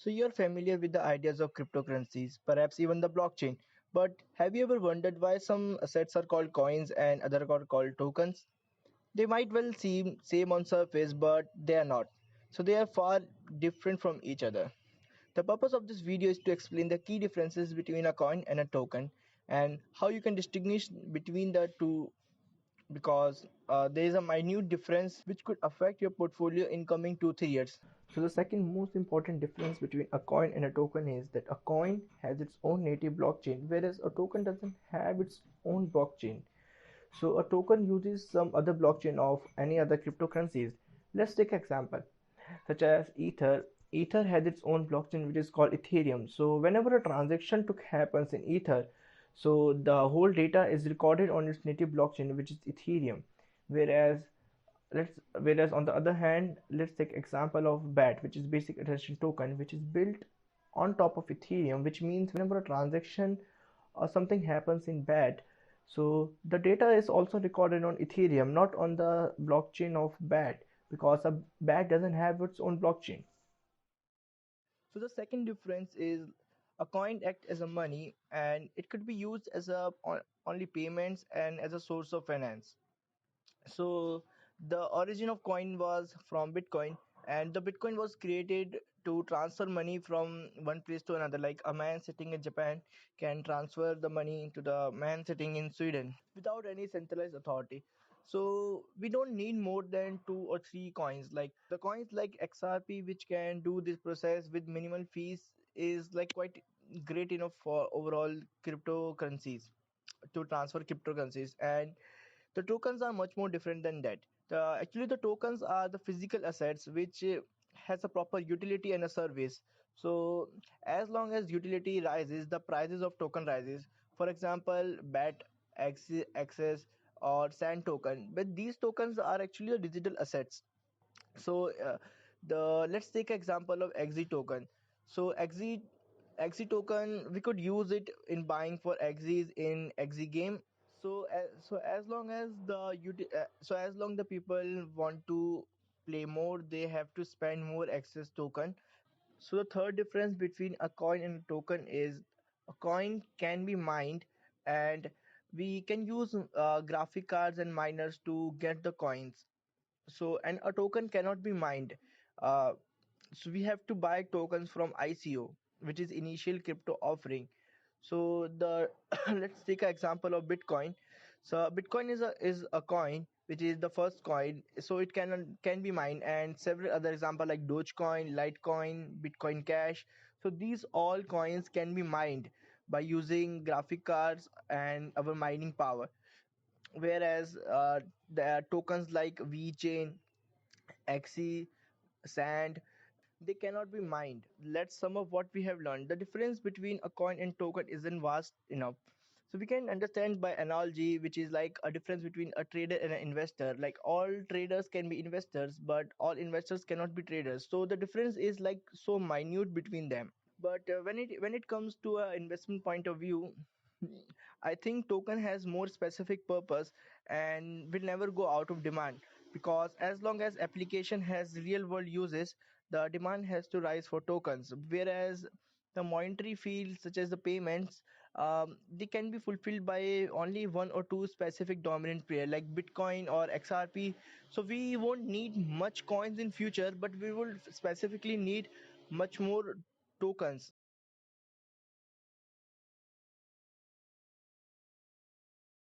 So you're familiar with the ideas of cryptocurrencies, perhaps even the blockchain. But have you ever wondered why some assets are called coins and other are called tokens? They might well seem same on surface, but they are not. So they are far different from each other. The purpose of this video is to explain the key differences between a coin and a token and how you can distinguish between the two because there is a minute difference which could affect your portfolio in coming 2-3 years. So the second most important difference between a coin and a token is that a coin has its own native blockchain, whereas a token doesn't have its own blockchain. So a token uses some other blockchain of any other cryptocurrencies. Let's take an example such as Ether. Ether has its own blockchain which is called Ethereum. So whenever a transaction took happens in Ether, so the whole data is recorded on its native blockchain which is Ethereum. Whereas whereas on the other hand, let's take example of BAT, which is basic attention token, which is built on top of Ethereum, which means whenever a transaction or something happens in BAT, so the data is also recorded on Ethereum, not on the blockchain of BAT, because a BAT doesn't have its own blockchain. So the second difference is a coin act as a money and it could be used as a only payments and as a source of finance. So the origin of coin was from Bitcoin, and the Bitcoin was created to transfer money from one place to another. Like a man sitting in Japan can transfer the money to the man sitting in Sweden without any centralized authority. So we don't need more than 2 or 3 coins. Like the coins like XRP, which can do this process with minimal fees, is like quite great enough for overall cryptocurrencies to transfer cryptocurrencies. And the tokens are much more different than that. Actually, the tokens are the physical assets which has a proper utility and a service. So as long as utility rises, the prices of token rises. For example, BAT, Access, or SAND token. But these tokens are actually the digital assets. So the let's take example of XZ token. So XZ token, we could use it in buying for XZs in XZ game. So as long as so as long the people want to play more, they have to spend more access token. So the third difference between a coin and a token is a coin can be mined, and we can use graphic cards and miners to get the coins. So and a token cannot be mined. uh, so we have to buy tokens from ICO, which is initial crypto offering. So the let's take an example of Bitcoin. So Bitcoin is a coin which is the first coin, so it can be mined, and several other example like Dogecoin, Litecoin, Bitcoin Cash. So these all coins can be mined by using graphic cards and our mining power. Whereas there are tokens like VeChain, Axie, Sand, they cannot be mined. Let's sum up what we have learned. The difference between a coin and token isn't vast enough. So we can understand by analogy, which is like a difference between a trader and an investor. Like all traders can be investors, but all investors cannot be traders. So the difference is like so minute between them. But when it comes to a investment point of view, I think token has more specific purpose and will never go out of demand, because as long as application has real world uses, the demand has to rise for tokens. Whereas the monetary fields such as the payments, they can be fulfilled by only one or two specific dominant pair like Bitcoin or XRP. So we won't need much coins in future, but we will specifically need much more tokens.